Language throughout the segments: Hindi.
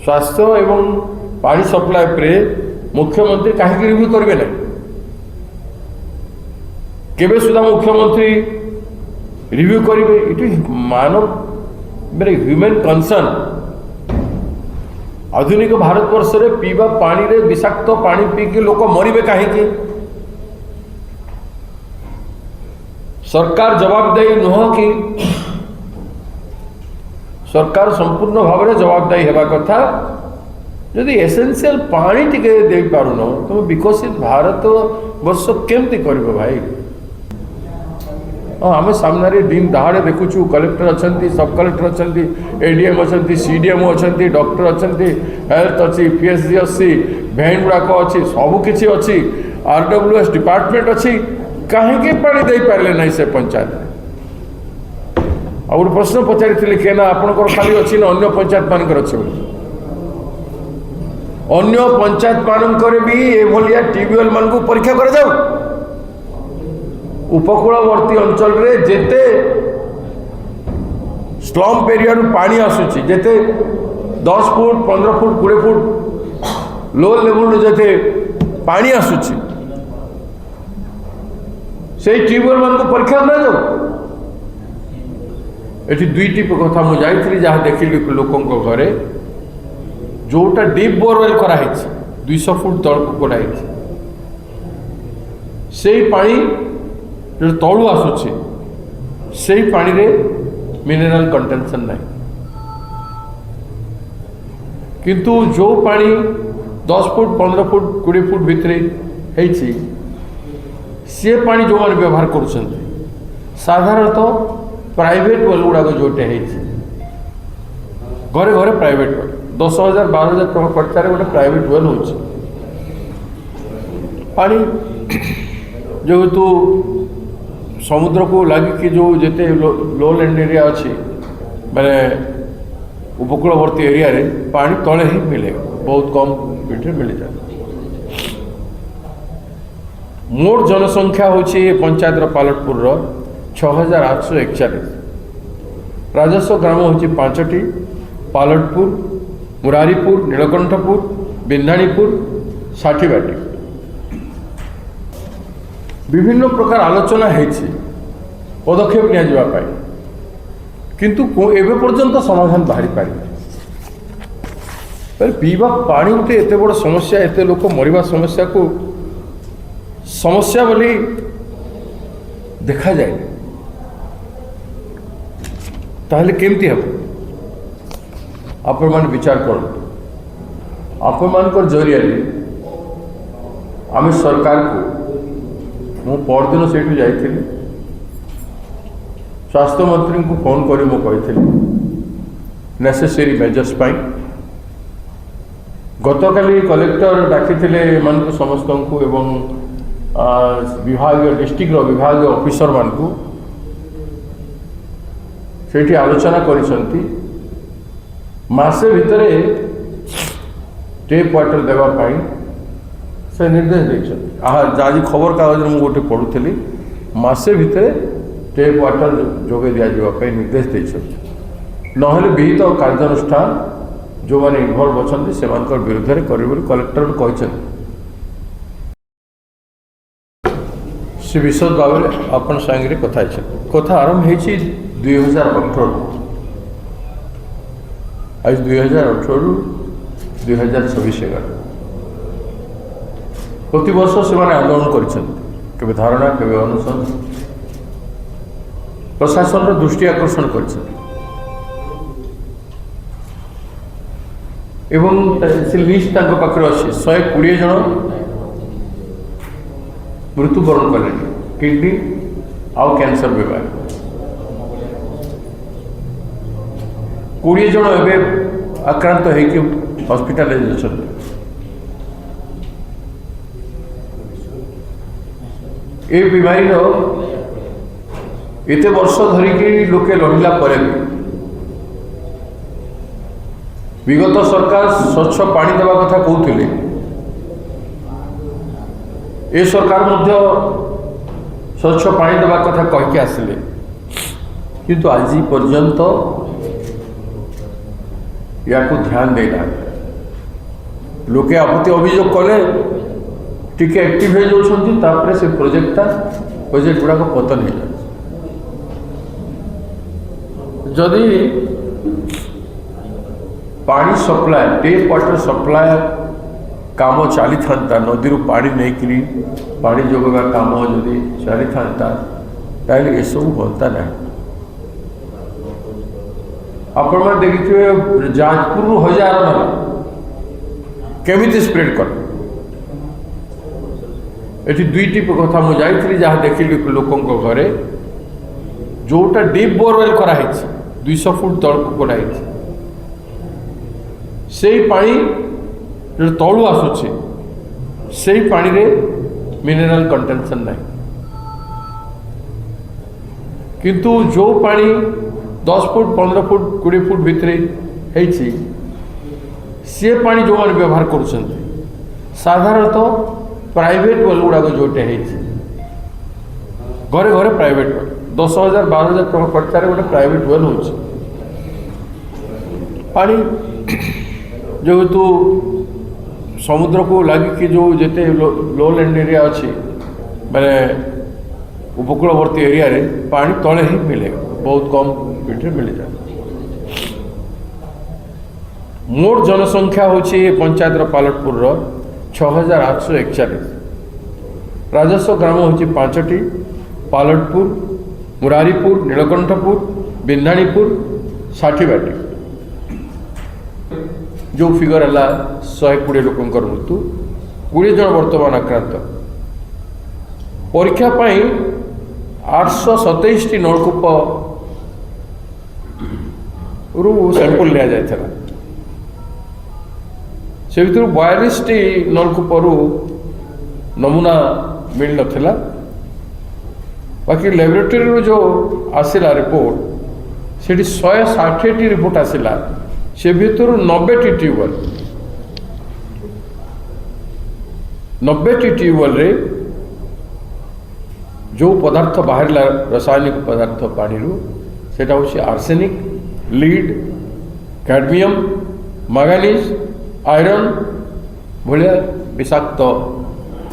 स्वास्थ्य एवं पानी सप्लाय पे मुख्यमंत्री कहीं रिव्यू करेंगे ना केबे सुधा मुख्यमंत्री रिव्यू करेंगे इट इज मानव मेरे ह्यूमन कंसर्न आधुनिक भारत वर्ष रे पीवा पानी रे विषाक्त पानी पी के लोक मरबे कहीं सरकार जवाबदायी नुह कि सरकार संपूर्ण भाव में जवाबदायी होगा कथा जदि एसेंशियल पानी टिके दे पारुन तुम विकसित भारत वर्ष केमती कर भाई आम सामने दिन दहाड़े देखुचु कलेक्टर अच्छा सब कलेक्टर अच्छा एडीएम अच्छा सीडीएम अच्छा डॉक्टर अच्छा हेल्थ अच्छी पीएचडी अच्छी भैन गुड़ाक अच्छी सबकि अच्छी आरडब्ल्यूएस डिपार्टमेंट अच्छी कहीं पानी दे पारे ना से पंचायत आ गोटे प्रश्न पचारि केना आपंकर खाली अच्छी ना अन्य पंचायत मानकर अच्छे अन्य पंचायत मानकर भी एभलिया ट्यूबवेल मान को परीक्षा कर जाऊ उपकूलवर्ती अंचल रे जेते स्लम्प एरिया रु पानी आसुची जेते 10 foot 15 foot 20 foot low level रे जेते पानी आसुची से ट्यूबवेल मान को परीक्षा कर जाऊ एटी दुईटी कथा मुझे जाइली जहाँ देखिली लोकों घरे जोटा डीप बोरवेल कराई 200 फुट तल को कढ़ाई से पानी जो तलू आसुची से पानी रे मिनरल कंटेंशन ना किंतु जो पानी 10 फुट 15 फुट 20 फुट भितर सी पानी जो मैंने व्यवहार कर साधारणतः प्राइवेट वेल गुड़ाक जोटे घरे घरे प्राइवेट वेल 10,000 12,000 टका खर्चार गोटे प्राइवेट वेल हो पानी जेहेतु समुद्र को लगिकी जो जिते लो लैंड एरिया अच्छी माने उपकूलवर्ती एरिया रे पानी तले ही मिले बहुत कम भितर मिल जाए मोट जनसंख्या होची पंचायत पालटपुर 6,841 राजस्व ग्राम होची 5टी पालटपुर मुरारीपुर नीलकंठपुर बिंधाणीपुर साठीबाटी विभिन्न प्रकार आलोचना होती पदक्षेप नि किंतु एवं पर्यंत समाधान बाहरी पारे पीवा पानी गोटे एत बड़ समस्या एत लोक मरवा समस्या को समस्या बोली देखा जाए ताहले केमती हम आपण मान विचार कर आपण मान जरिया आम सरकार को मु परदिन से जाइली स्वास्थ्य मंत्री को फोन करी मु कही नेसेसरी मेजर्स गतकाली कलेक्टर डाकी मान समस्त को एवं विभाग डिस्ट्रिक्ट विभाग ऑफिसर मान को से आलोचना करिसंती मासे भितरे टेप वाटर देवाई से निर्देश देते आज खबर कागज में गोटे पढ़ुली मासे भितरे टेप वाटर जोगे दिजापी निर्देश देते नहले विहित कार्यानुष्ठान जो मैंने इन्वल्व अच्छा से विरुद्ध में कर कलेक्टर कहते से विशद भाव में अपन सांगे कथा आरंभ हो 2018 आज 2018 2026 प्रति वर्ष से आंदोलन कर धारणा केवे अनुसंधान प्रशासन दृष्टि आकर्षण कर लिस्ट पाखे अच्छी 120 जन मृत्युवरण कले किडनी आउ कैंसर विभाग 20 जन एवं आक्रांत होगी हॉस्पिटलाइज अच्छा ये बीमारी एत वर्ष धरिकी लोके लड़ला पर विगत सरकार स्वच्छ पानी देवा कथा कहते ए सरकार मध्य स्वच्छ पानी देवा कथा कहके आसिले किंतु आज पर्यंत या ध्यान देना लोके आपत्ति अभियोग कले टिके एक्टिव हो जाऊँ से प्रोजेक्ट गुड़ाक पतन हो जाए जदि पानी सप्लाय टेप वाटर सप्लाय काम चली था नदी पानी नहीं पानी जोगवा काम जदि चली था ताहले सब होता ना आपण मैंने देखिए जाजपुर हजार ना केमिति स्प्रेड कर ये दुईटी कथा मुझे जहाँ देखिली लोकों घरे जोटा डीप बोरवेल कराई 200 फुट तल को कराई से पानी जो तलू आसुचे से पानी रे मिनरल कंटेंशन नहीं किंतु जो पानी 10 फुट 15 फुट 20 फुट भितर सी पानी जो मैंने व्यवहार कर साधारणतः प्राइवेट वेल गुड़ाक जोटे घरे घरे प्राइवेट वेल 10,000 12,000 टका खर्चार गोटे प्राइवेट वेल हो पानी जेहेतु समुद्र को लगिकी जो जिते लो लैंड एरिया अच्छी माने उपकूलवर्ती एरिया रे पानी तले ही मिले बहुत कम भितर मिल जाए मोट जनसंख्या होची पंचायत पालटपुर 6,841 राजस्व ग्राम होची 5टी पालटपुर मुरारीपुर नीलकंठपुर बिंधाणीपुर साठीबाटी जो फिगर है 120 लोकंर मृत्यु 20 जन वर्तमान आक्रांत परीक्षा 827 टी नलकूप रु सैंपल लिया जाता से भर 42 टी नलकूप नमूना मिल नथिला बाकी लैबोरेटरी जो आसला रिपोर्ट से 160 टी रिपोर्ट आसला से भर 90 टी ट्यूबवेल 90 टी ट्यूबवेल रे जो पदार्थ बाहर रासायनिक पदार्थ पानी से arsenic lead cadmium manganese iron भाया विषाक्त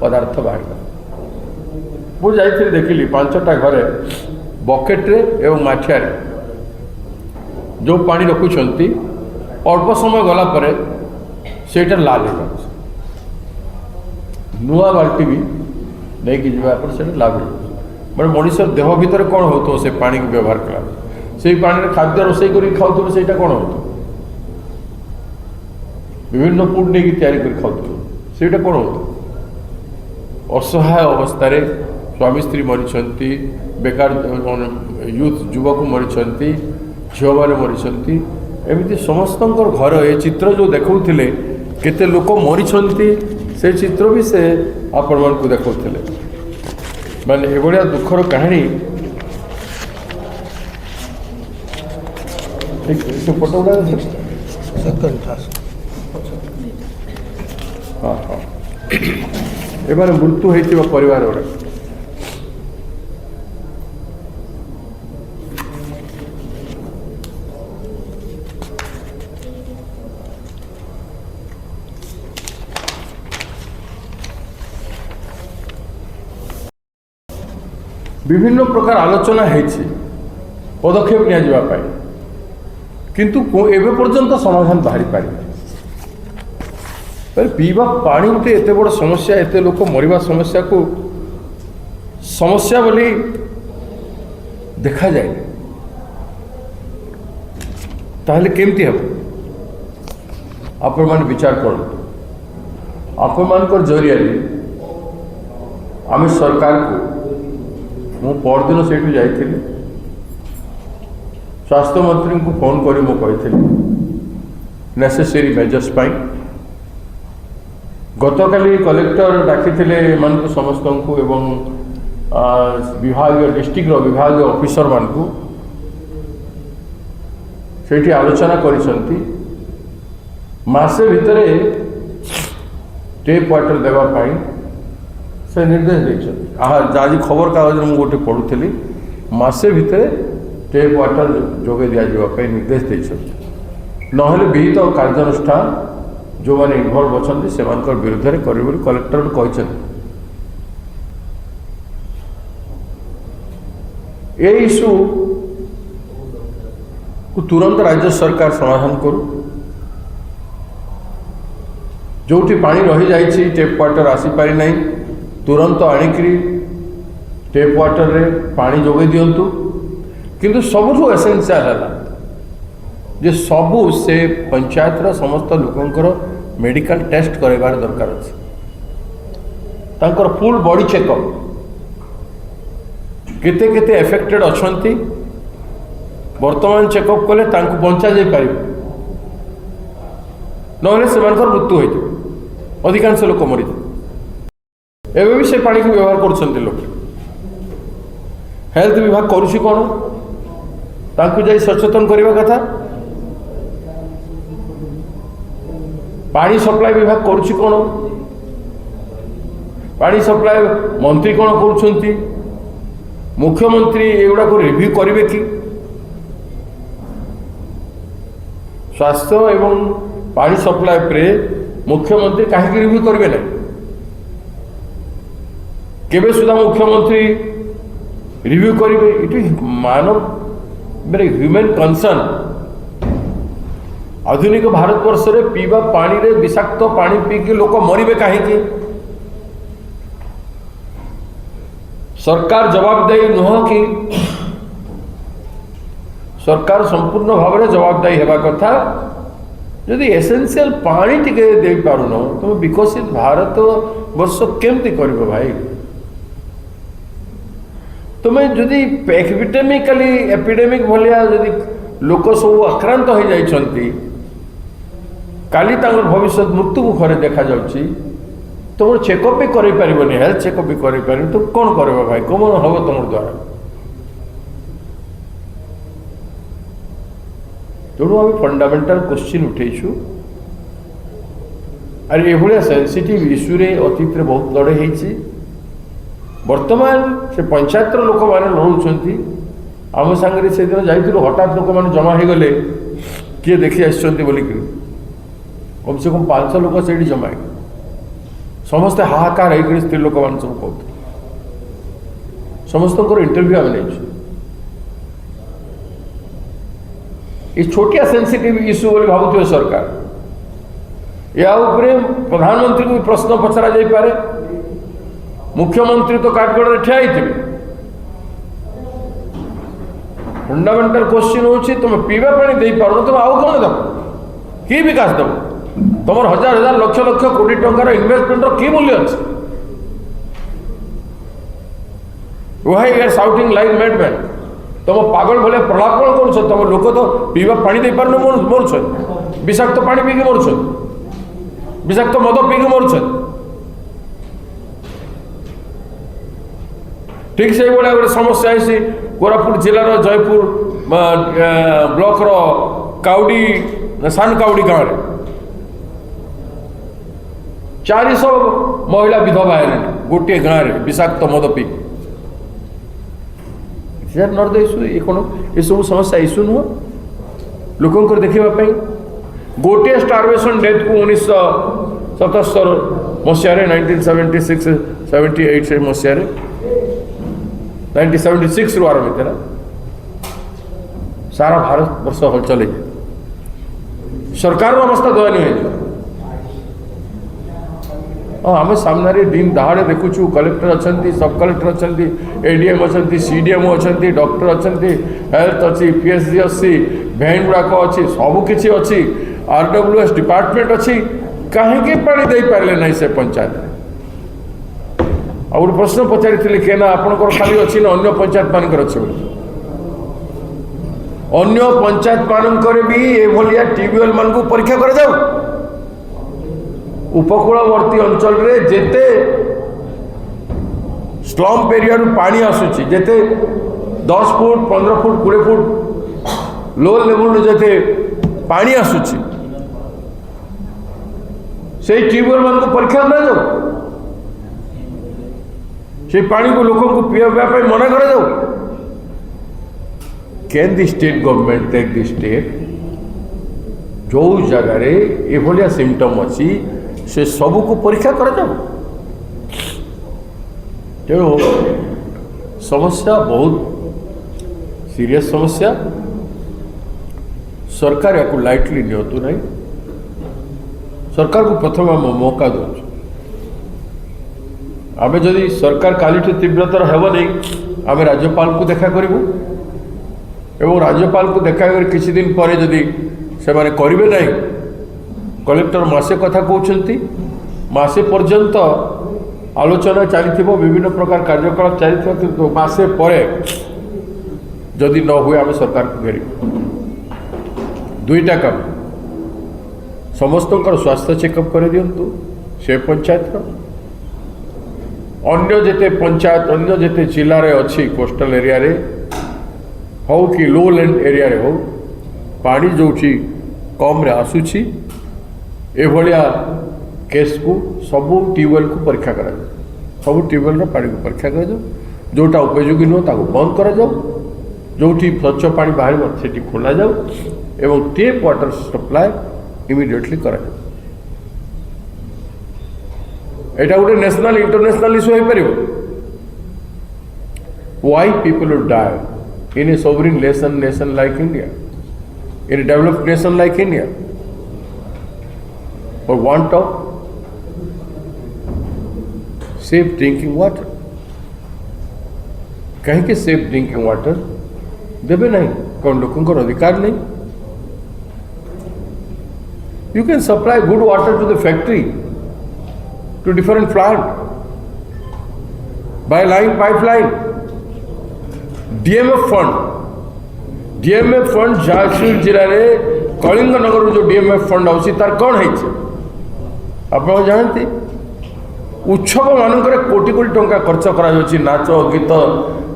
पदार्थ बाहर मुझे देखिली 5टा घरे बकेट्रे एवं माठिया जो पानी रखुंट अल्प समय गला पर सेटा लाल हो नुआ बाल्टी भी नहीं कि से लाल हो मैं मनीष देह भितर कौन हो से पानी को व्यवहार कला से पानी खाद्य रोषे कर खाऊ से कौन हो विभिन्न फुड नहीं तैयारी खाऊ से कौन हो असहाय अवस्था स्वामी स्त्री मरी बेकार यूथ युवक मरी झील मैंने मरी एमती समस्त घर ये चित्र जो देखते केते लोक मरी से चित्र भी से आपण मान को देखते माने एभलिया दुखर कहानी फोटो हाँ हाँ एबार मृत्यु होइतिबा परिवार गुड़ा विभिन्न प्रकार आलोचना पदक्षेप नि किंतु एवं पर्यंत समाधान बाहरी पारे पीवा पानी गोटे एत बड़ समस्या एत लोक मरवा समस्या को समस्या बोली देखा जाए ताहले केमती हम आपण मान विचार करूँ आपण मान जरिया आम सरकार को मु परदिन से जाइली स्वास्थ्य मंत्री को फोन करी मु कही नेसेसरी मेजर्स गतकाली कलेक्टर डाकी मान समस्त को एवं विभाग डिस्ट्रिक्ट विभाग ऑफिसर मान को से आलोचना करिसंती मासे भितरे टेप वाटर देवाई से निर्देश देते आज खबर कागज में गोटे पढ़ुली मासे भितर टेप वाटर जोगे दिजापी निर्देश देते नहले विहित कार्यानुष्ठान जो मैंने इनवल्व अच्छा से विरुद्ध में करेंगे कलेक्टर कहते ये इश्यू को तुरंत राज्य सरकार समाधान करू जो पानी रही जाइए टेप वाटर आसीपारी ना तुरंत आणिकी टेप वाटर रे पानी जोगे दिंतु किंतु सबुठ एसेंशियल है जे सबू से पंचायत समस्त लोकंकर मेडिकल टेस्ट करार दरकार अच्छे तांकर फुल बॉडी चेकअप केते केते एफेक्टेड अच्छी वर्तमान चेकअप कले तांको बंचा जाई पार नहले से मृत्यु हो अधिकांश लोक मरी एवं भी से पानी को व्यवहार कर लोग हेल्थ विभाग करुच्ची कौन तांको जाई सचेतन करने कथा पानी सप्लाई विभाग करुच्ची कौन पानी सप्लाई मंत्री कौन करुछंती मुख्यमंत्री एगुड़ा को रिव्यू करेंगे कि स्वास्थ्य एवं पानी सप्लाई पे मुख्यमंत्री कहीं रिव्यू करेंगे ना केबे सुधा मुख्यमंत्री रिव्यू करेंगे इट इज मानव मेरे ह्यूमन कंसर्न आधुनिक भारतवर्ष रे पीवा पानी रे विषाक्त पानी पी के लोक मरबे कहीं सरकार जवाबदायी नुह कि सरकार संपूर्ण भाव में जवाबदायी होगा कथा यदि एसेंशियल पानी टिके दे पारुन तुम विकसित भारत वर्ष केमती कर भाई तुम्हें जदि एपिडेमिकली एपिडेमिक भाया जदि लोक सब आक्रांत हो जाइछंती काली भविष्य मृत्यु मुखरे देखा जाउची तुम चेकअप भी कर पारबनी हेल्थ चेकअप भी कर पार तुम कौन कर भाई कौन हम तुम द्वारा तेणु आम फंडामेंटाल क्वेश्चन उठेचु अरे ये सेंसिटिव इश्यू रे अतीत रे बहुत लड़े होती वर्तमान से पंचायत लोक मैंने लड़ुंट आम सांगे से दिन जाइलु हठात लोक मैंने जमा हो गले किए देखी बोलिक कम से कम 500 लोक से जमा है समस्ते हाहाकार होकर स्त्री लोक मान सब कहते समस्त इंटरव्यू आम नहीं ये छोटिया सेंसिटिव इश्यू बोली भावुवे सरकार या प्रधानमंत्री को प्रश्न पचरा जाई पारे मुख्यमंत्री तो काठगढ़ ठिया थे फंडामेंटाल क्वेश्चन होची तुम पीवा पानी दे पार तुम आउ कौन दब कि विकास दब तुम हजार हजार लक्ष लक्ष कोटी टंकार इन्वेस्टमेंट कि मूल्य अच्छे why are shouting like madman तुम पागल भाई प्रलाप कौन कर तुम लोक तो पीवा पानी दे पार मरुछ विषाक्त पानी पीकी मरुछ विषाक्त मद पीकी मरुछ ठीक से गोटे समस्या है कोरापुट जिलार जयपुर ब्लॉक रो काउडी सान काउडी गाँव में 400 महिला विधवा है गोटे गाँव में विषाक्त मद पी नॉट द इश्यू ये कौन ये सब समस्या इश्यू नुह लोक देखापी गोटे स्टारवेशन डेथ को 1977 मसीह 1976-78 मसीह 1976 रु आरंभ होता सारा भारत वर्ष हलचल सरकार अवस्था दयनीय हो आम सामने दिन दहाड़े देखुचु कलेक्टर अच्छा सब कलेक्टर अच्छा एडीएम अच्छा सीडीएम अच्छा डॉक्टर अच्छा हेल्थ अच्छी पीएचडी अच्छी भैन गुड़ाक अच्छी सबकि अच्छी आरडब्ल्यूएस डिपार्टमेंट अच्छी कहीं पानी दे पारे ना से पंचायत गोटे प्रश्न पचारि कहना आपंकर खाली अच्छी ना अन्य पंचायत मानकर अच्छे अन्य पंचायत मानकर भी ये ट्यूबवेल मान को परीक्षा कर जाऊ उपकूलवर्ती अंचल रे जेते स्लम्प एरिया पानी आसूची जेते 10 foot 15 foot 20 foot low level जेते पानी आसूची से ट्यूबवेल मान को परीक्षा ना जाऊ से पानी को लोगों को पीवा मना कर जाऊ can the state government take the step जो जगार एभलिया सिम्पटम अच्छी से सबू को परीक्षा कर तेणु समस्या बहुत सीरियस समस्या सरकार या लाइटली नियंतु नहीं सरकार को प्रथम आम मौका दौ आम जदि सरकार काली तीव्रतर हेब नहीं आम राज्यपाल को देखा करूँ एवं राज्यपाल को देखा कर किसी दिन पर जदि से माने करेंगे नहीं कलेक्टर मासे कथा कहते मासे पर्यंत आलोचना चली विभिन्न प्रकार कार्यकलाप चली किंतु मासे परे जदि न हुए आम सरकार को घेर दुईटा काम समस्त स्वास्थ्य चेकअप कर दिंतु से पंचायत अन्य जेते पंचायत अन्य जेते जिले में अच्छी कोस्टल एरिया रे हो कि लो लैंड एरिया रे हो पानी जो कम रे आसूची एभलिया केस को सबू ट्यूबवेल को परीक्षा करा सबू ट्यूबवेल पानी को परीक्षा कर जोटा उपयोगी नुह ताको बंद करा जोठी स्वच्छ पानी बाहर से खोल जाऊ एवं टेप वाटर सप्लाई इमिडिएटली करा एटा गोटे नेशनल इंटरनेशनल इश्यू हो पार why people will die in a sovereign nation like India in a developed nation like India for want of safe drinking water कहीं के safe drinking water देवे नहीं कौन लोगों को अधिकार नहीं you can supply good water to the factory to different plant by line pipeline DMF fund Jharsuguda जिले में कलिंग नगर जो डीएमएफ फंड आउसी तार कौन है आप जानते उत्सव मानक कोटी कोटी टंका खर्च कर नाच गीत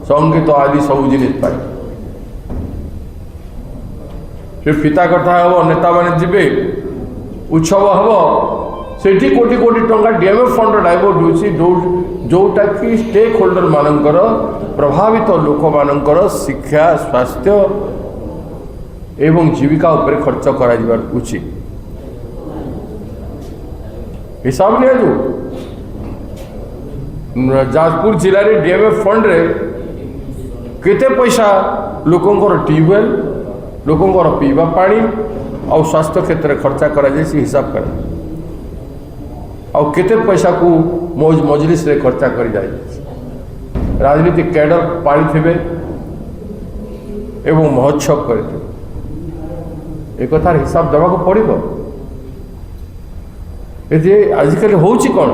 संगीत आदि सब जिन फिता कथा हम नेता मैंने जीवे उत्सव हम से कोटी कोटी टंका डीएमएफ फंड डाइवर्ट हो जोटा कि स्टेक होल्डर मानकर प्रभावित लोक मानकर शिक्षा स्वास्थ्य एवं जीविका उपरे खर्च कर उचित हिसाब नहीं जो जाजपुर जिले में डीएमएफ फंड रे केते पैसा लोकंकर ट्यूबवेल लोकंकर पीवा पानी और स्वास्थ्य क्षेत्र में खर्चा करा हिसाब कर केते पैसा को मौज मजलिस रे खर्चा कर जाए राजनीतिक कैडर पाली थे एवं महोत्सव करते एक हिसाब देवा पड़ो आजिकल हूँ कौन